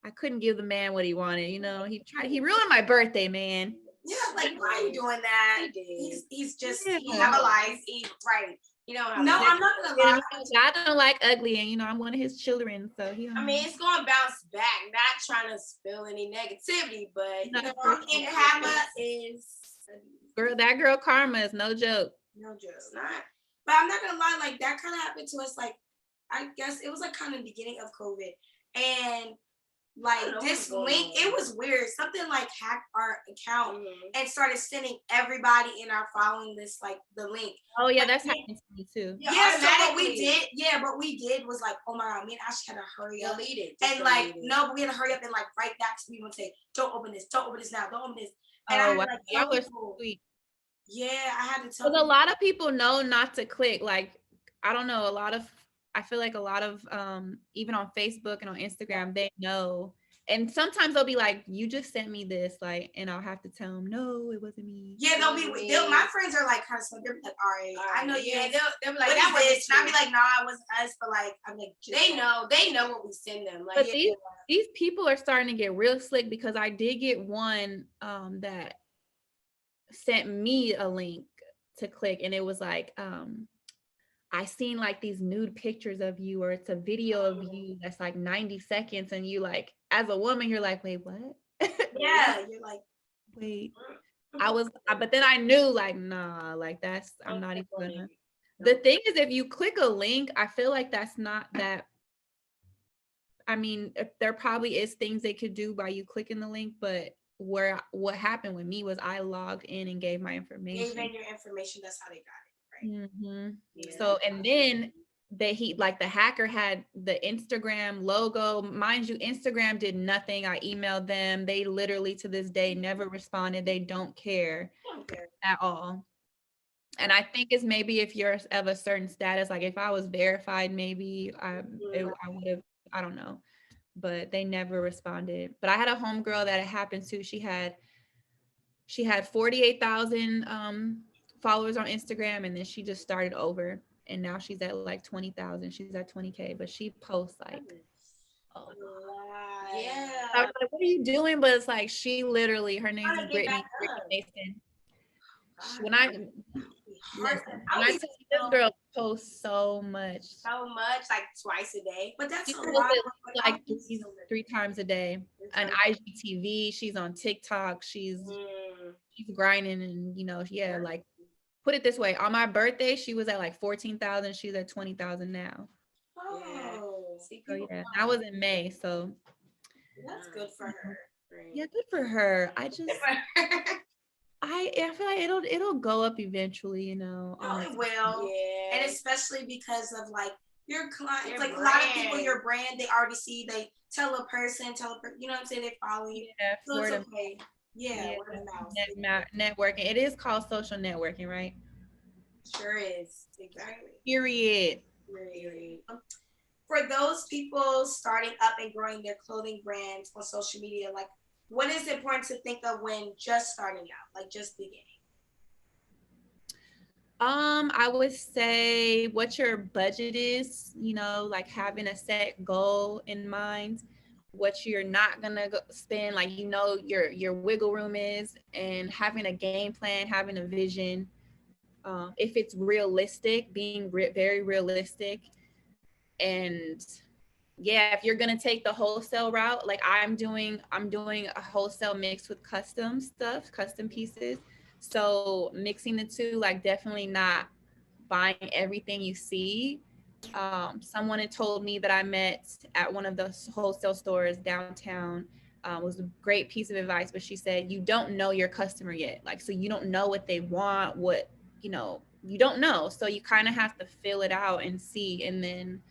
I couldn't give the man what he wanted. He ruined my birthday, man. Yeah, like, why are you doing that? He's just, he have a life. Right. I'm not gonna lie. I don't like ugly, and I'm one of his children, so it's gonna bounce back. Not trying to spill any negativity, but karma is that girl karma is no joke. No joke. Not. But I'm not gonna lie. Like, that kind of happened to us. Like, I guess it was like kind of the beginning of COVID, and like this link, it was weird. Something like hacked our account and started sending everybody in our following list like the link. Oh yeah, that's happened to me too. Yeah, so what we did was like, oh my God, me and Ash had to hurry up. Delete it. And like, no, but we had to hurry up and like write back to people and say, don't open this now, don't open this. And I was like, y'all are sweet. Yeah, I had to tell them. A lot of people know not to click. Like, I don't know, I feel like a lot of even on Facebook and on Instagram, they know. And sometimes they'll be like, you just sent me this, like, and I'll have to tell them, no, it wasn't me. Yeah, my friends are like kind of smart. They'll be like, all right, I know you. Yeah, they'll be like, that was this. And I'll be like, nah, it wasn't us. But like, I'm like, they know what we send them. Like, but these people are starting to get real slick, because I did get one that sent me a link to click, and it was like, I seen like these nude pictures of you, or it's a video of you that's like 90 seconds, and you like, as a woman, you're like, wait, what? Yeah, you're like, wait. But then I knew like, nah, like I'm not even gonna. The thing is, if you click a link, I feel like that's not that. I mean, there probably is things they could do by you clicking the link, but what happened with me was I logged in and gave my information. Gave in your information. That's how they got it, right? Mm-hmm. Yeah. So, and then the hacker had the Instagram logo. Mind you, Instagram did nothing. I emailed them. They literally to this day never responded. They don't care at all. And I think it's maybe if you're of a certain status, like if I was verified, maybe I would have, I don't know, but they never responded. But I had a homegirl that it happened to. She had 48,000 followers on Instagram, and then she just started over, and now she's at like 20,000. She's at 20K, but she posts like, oh yeah. I was like, what are you doing? But it's like she literally, her name is Brittany Mason. When I tell you, this girl posts so much, like twice a day. But that's like three times a day. On IGTV, she's on TikTok, she's grinding, and like, put it this way, on my birthday she was at like 14,000. She's at 20,000 now. So yeah, that was in May, so that's good for her. Right? Yeah, good for her. I feel like it'll go up eventually, Oh, it will. Yeah. And especially because of like your clients, like a lot of people, your brand, they already see, they tell a person, you know what I'm saying, they follow you. Yeah, so it's okay. Yeah, word of mouth. Networking. It is called social networking, right? Sure is. Exactly. Period. For those people starting up and growing their clothing brands on social media, like, what is important to think of when just starting out, like just beginning? I would say what your budget is, like having a set goal in mind, what you're not gonna spend, like your wiggle room is, and having a game plan, having a vision. If it's realistic, being very realistic, and yeah, if you're gonna take the wholesale route, like I'm doing a wholesale mix with custom stuff, custom pieces. So mixing the two, like definitely not buying everything you see. Someone had told me that I met at one of the wholesale stores downtown, was a great piece of advice, but she said, you don't know your customer yet. Like, so you don't know what they want, you don't know. So you kind of have to fill it out and see, and then,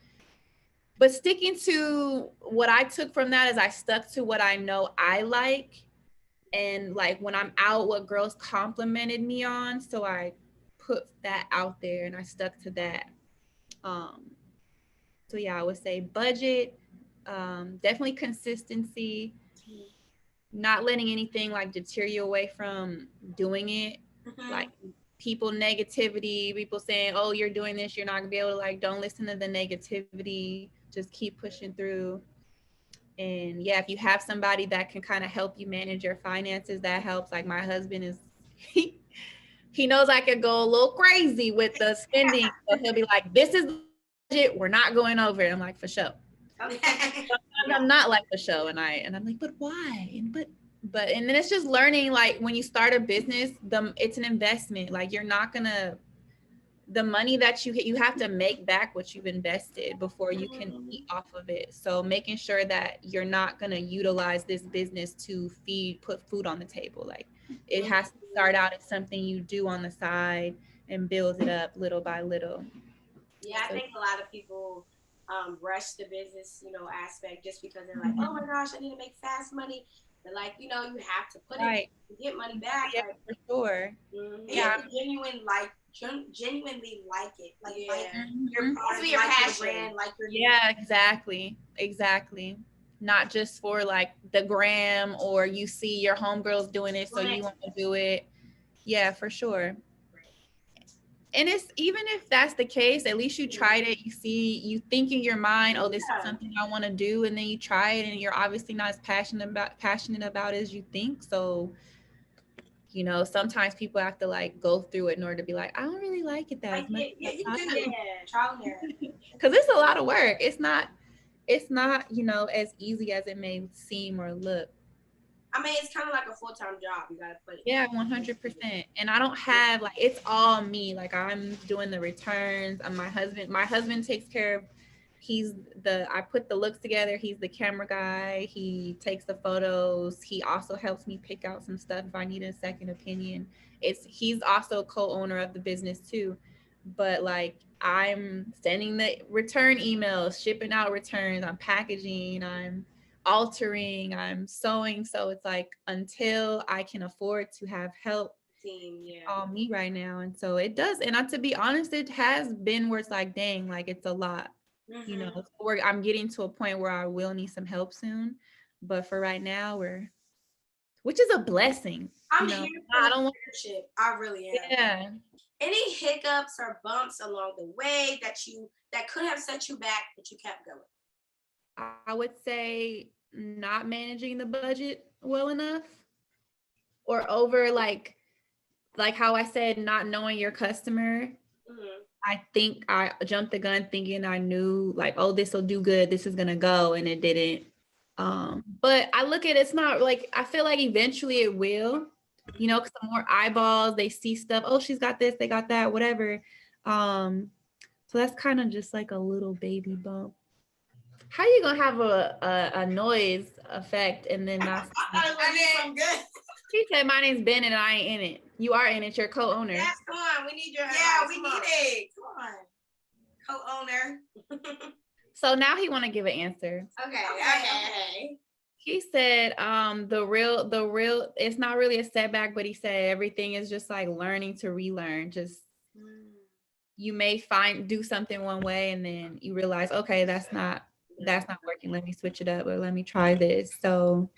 but sticking to what I took from that is I stuck to what I know I like. And like when I'm out, what girls complimented me on. So I put that out there and I stuck to that. So yeah, I would say budget, definitely consistency, not letting anything like deter you away from doing it. Like people negativity, people saying, oh, you're doing this, you're not gonna be able to, like, don't listen to the negativity, just keep pushing through. And yeah, if you have somebody that can kind of help you manage your finances, that helps. Like my husband is, he knows I could go a little crazy with the spending. So he'll be like, this is the budget, we're not going over it. I'm like, for sure. Sometimes I'm not like, for sure. And I'm like, but why? And then it's just learning, like when you start a business, it's an investment. Like you're not gonna, the money that you have to make back what you've invested before you can eat off of it. So making sure that you're not going to utilize this business to put food on the table. Like it has to start out as something you do on the side and build it up little by little. Yeah, I think a lot of people rush the business, aspect just because they're like, oh my gosh, I need to make fast money. But like, you have to put it to get money back. Yeah, like, for sure. Yeah, genuinely like it. Like your product, your passion, your brand, like your exactly. Not just for like the gram, or you see your homegirls doing it, so you want to do it. Yeah, for sure. And it's, even if that's the case, at least you tried it. You think in your mind, oh, this is something I want to do, and then you try it, and you're obviously not as passionate about it as you think. So You know, sometimes people have to like go through it in order to be like, I don't really like it that much. Yeah, you do. Yeah, trial and error. Because it's a lot of work. It's not, you know, as easy as it may seem or look. I mean, it's kind of like a full-time job. You gotta put it. Yeah, 100%. And I don't have like, it's all me. Like I'm doing the returns. My husband takes care of. I put the looks together. He's the camera guy. He takes the photos. He also helps me pick out some stuff if I need a second opinion. He's also co-owner of the business too. But like I'm sending the return emails, shipping out returns, I'm packaging, I'm altering, I'm sewing. So it's like until I can afford to have help, all me right now. And so it does. And to be honest, it has been where it's like, dang, like it's a lot. You know, I'm getting to a point where I will need some help soon. But for right now, which is a blessing. I'm here for I don't want leadership. I really am. Yeah. Any hiccups or bumps along the way that could have set you back, but you kept going? I would say not managing the budget well enough, or over like how I said, not knowing your customer. I think I jumped the gun thinking I knew like, oh, this will do good, this is gonna go, and it didn't. But I look at it's not like, I feel like eventually it will, you know, because the more eyeballs, they see stuff, oh, she's got this, they got that, whatever. So that's kind of just like a little baby bump. How you gonna have a noise effect and then not? I'm good. She said, my name's Ben and I ain't in it. You are in it. You're co-owner. Yes, come on. We need your advice. Yeah, we need it. Come on. Co-owner. So now he want to give an answer. Okay. He said, the real, it's not really a setback, but he said everything is just like learning to relearn. Just you may do something one way and then you realize, okay, that's not working. Let me switch it up, or let me try this. So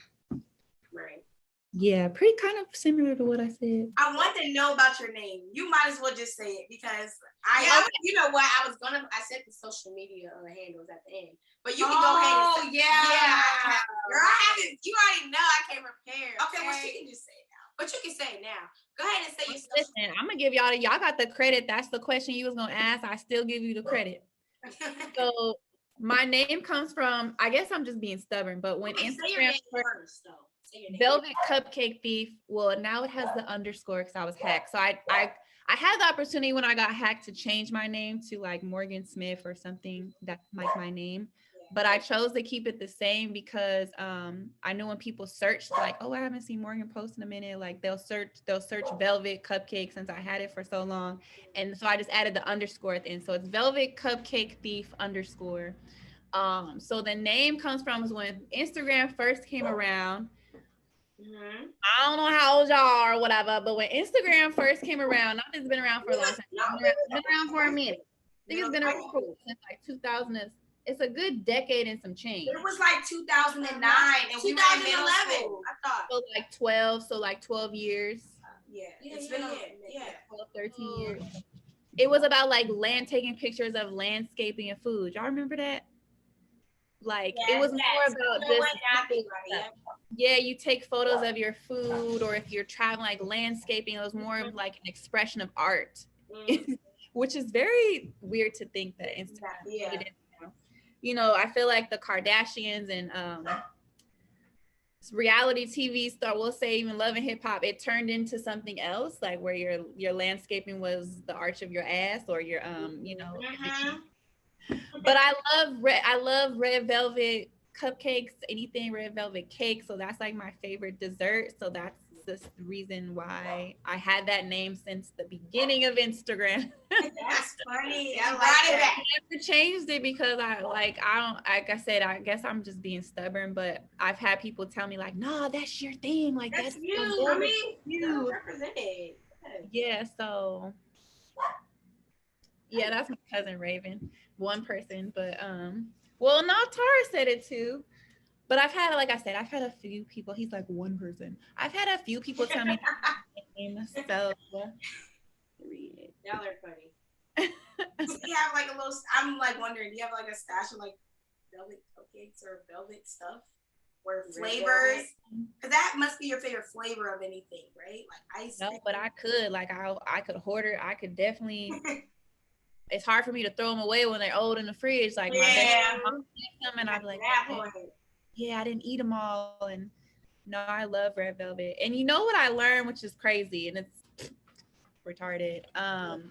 yeah, pretty kind of similar to what I said. I want to know about your name. You might as well just say it because you know what? I said the social media handles at the end, but you can go ahead and say, yeah. Girl, you already know I came prepared. Okay, well, she can just say it now. But you can say it now. Go ahead and say your social. Listen, I'm gonna give y'all got the credit. That's the question you was gonna ask. I still give you the credit. So my name comes from, I guess I'm just being stubborn, but when Instagram first, though. Velvet Cupcake Thief. Well, now it has the underscore because I was hacked. So I had the opportunity when I got hacked to change my name to like Morgan Smith or something that's like my name, but I chose to keep it the same because I knew when people search like, oh, I haven't seen Morgan post in a minute, like they'll search Velvet Cupcake since I had it for so long, and so I just added the underscore at the end. So it's Velvet Cupcake Thief underscore. So the name comes from is when Instagram first came around. I don't know how old y'all are or whatever, but when Instagram first came around, not it's been around for a long time. It's been around for a minute. I think it's been around since like 2000. It's a good decade and some change. It was like 2009 and 2011. I thought. So like 12. So like 12 years. It's been 12, 13 years. It was about like taking pictures of landscaping and food. Y'all remember that? Like it was more about just you take photos of your food, or if you're traveling, like landscaping. It was more of like an expression of art, which is very weird to think that Instagram you know, I feel like the Kardashians and reality TV star, we'll say even Love and Hip Hop, it turned into something else, like where your landscaping was the arch of your ass, or your you know. But I love red velvet cupcakes, anything red velvet cake. So that's like my favorite dessert. So that's the reason why I had that name since the beginning of Instagram. That's funny. I like that. I never changed it because I guess I'm just being stubborn, but I've had people tell me like, no, that's your thing. Like that's you. I mean, you represent it. Yeah, so yeah, that's my cousin Raven. One person, but well, no, Tara said it too. But I've had, like I said, I've had a few people. He's like one person. I've had a few people tell me so read it. Y'all are funny. Do you have like a little? I'm like wondering. Do you have like a stash of like velvet cupcakes or velvet stuff? or flavors? Because that must be your favorite flavor of anything, right? Like ice cream. No, but I could. Like I could hoard. I could definitely. It's hard for me to throw them away when they're old in the fridge. Like my best friend them, and I'm like, yeah, I didn't eat them all. And no, I love red velvet. And you know what I learned, which is crazy, and it's retarded.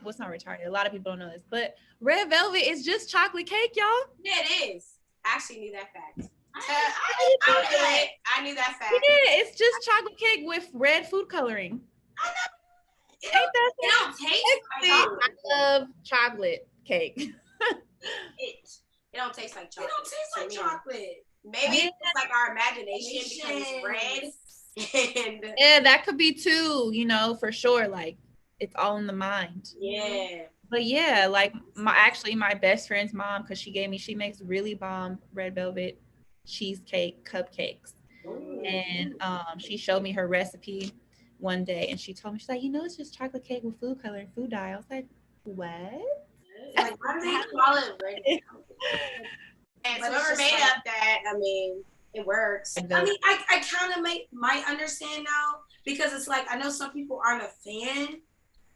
What's not retarded? A lot of people don't know this, but red velvet is just chocolate cake, y'all. Yeah, it is. I actually knew that fact. I knew that fact. Yeah, it's just chocolate cake with red food coloring. It don't taste like chocolate. I love chocolate cake. It don't taste like chocolate. It don't taste like chocolate. Maybe it's like our imagination because it's red. And yeah, that could be too, you know, for sure. Like it's all in the mind. Yeah. But yeah, like my best friend's mom, because she makes really bomb red velvet cheesecake cupcakes. Ooh. And she showed me her recipe one day and she told me, she's like, you know, it's just chocolate cake with food color and food dye. I was like, what? Like, why do they call it red velvet? And whoever made up that, I mean, it works. I mean, I kind of might understand now because it's like, I know some people aren't a fan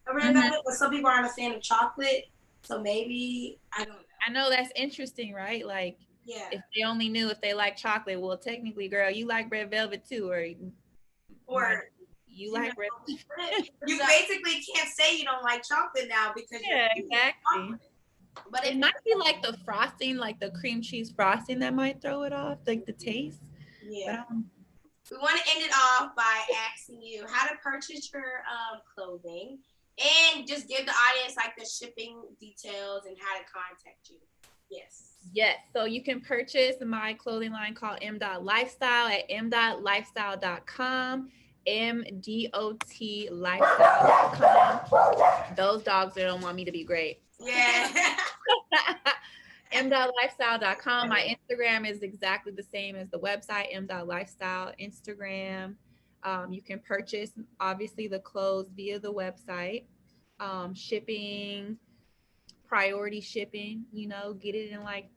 of red velvet, but some people aren't a fan of chocolate. So maybe, I don't know. I know that's interesting, right? Like, yeah. If they only knew if they like chocolate, well, technically, girl, you like red velvet too, or you like red velvet. You basically can't say you don't like chocolate now because exactly. But it might be like the frosting, like the cream cheese frosting that might throw it off, like the taste. Yeah. We want to end it off by asking you how to purchase your clothing and just give the audience like the shipping details and how to contact you. Yes. So you can purchase my clothing line called Mdot Lifestyle at mdotlifestyle.com. Mdot lifestyle.com. Those dogs, they don't want me to be great. Yeah. mdotlifestyle.com. My Instagram is exactly the same as the website, mdotlifestyle Instagram. You can purchase, obviously, the clothes via the website. Shipping, priority shipping, you know, get it in like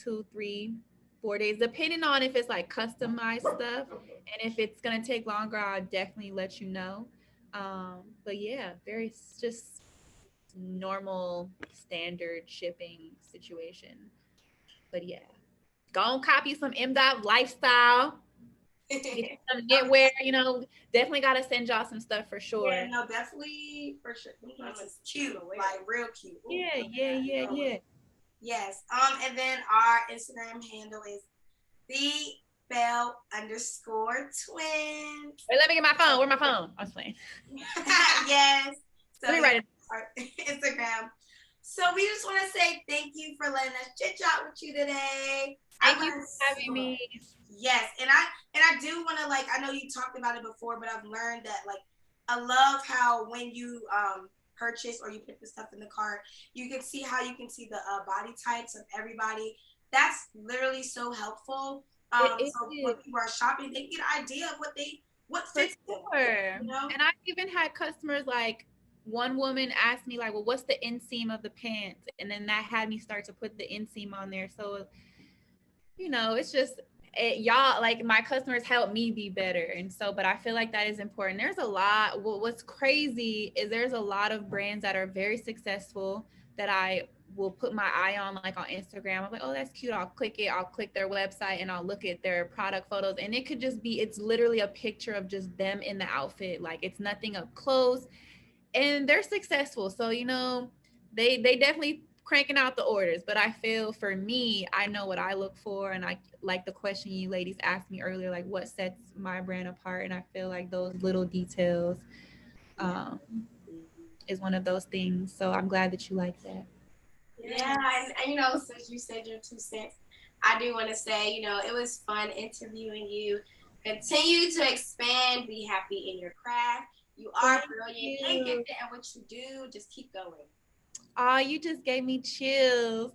2, 3, 4 days, depending on if it's like customized stuff. And if it's going to take longer, I'll definitely let you know. But yeah, very just normal standard shipping situation. But yeah, go and copy some Mdot Lifestyle. Get some knitwear, you know, definitely got to send y'all some stuff for sure. Yeah, no, definitely for sure. It's cute, like real cute. Ooh, yeah. Yes. And then our Instagram handle is _twins. Wait, let me get my phone. Where's my phone? I was playing. Yes. So let me write it. Our Instagram. So we just want to say thank you for letting us chit chat with you today. Thank you for having me. Yes, and I do want to, like, I know you talked about it before, but I've learned that, like, I love how when you purchase or you put the stuff in the cart, you can see how you can see the body types of everybody. That's literally so helpful. So when people are shopping, they get an idea of what fits them. You know? And I've even had customers, like, one woman asked me, like, well, what's the inseam of the pants? And then that had me start to put the inseam on there. So, you know, it's just, y'all, like, my customers help me be better. And so, but I feel like that is important. There's a lot. What's crazy is there's a lot of brands that are very successful that I will put my eye on, like on Instagram. I'm like, oh, that's cute. I'll click it. I'll click their website and I'll look at their product photos. And it could just be, it's literally a picture of just them in the outfit. Like, it's nothing up close. And they're successful. So, you know, they definitely cranking out the orders. But I feel for me, I know what I look for. And I like the question you ladies asked me earlier, like what sets my brand apart. And I feel like those little details is one of those things. So I'm glad that you like that. Yeah, and you know, since you said your 2 cents, I do want to say, you know, it was fun interviewing you. Continue to expand, be happy in your craft. You are brilliant. Get gifted at what you do. Just keep going. Oh, you just gave me chills.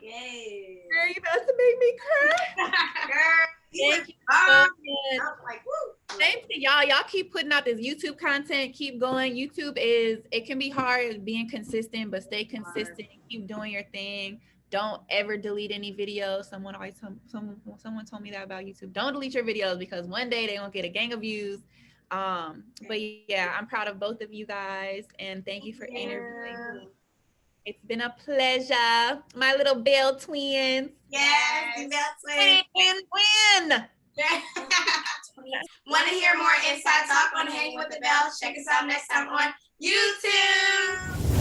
Yay. Girl, you about to make me cry. Girl, thank you so much. I'm like, woo. Same to y'all. Y'all keep putting out this YouTube content. Keep going. YouTube it can be hard being consistent, but stay consistent. Keep doing your thing. Don't ever delete any videos. Someone told me that about YouTube. Don't delete your videos because one day they won't get a gang of views. But yeah, I'm proud of both of you guys, and thank you for interviewing me. It's been a pleasure. My little Bell twins. Yes, Bell twins. Win. Want to hear more inside talk on Hang with the Bell? Check us out next time on YouTube.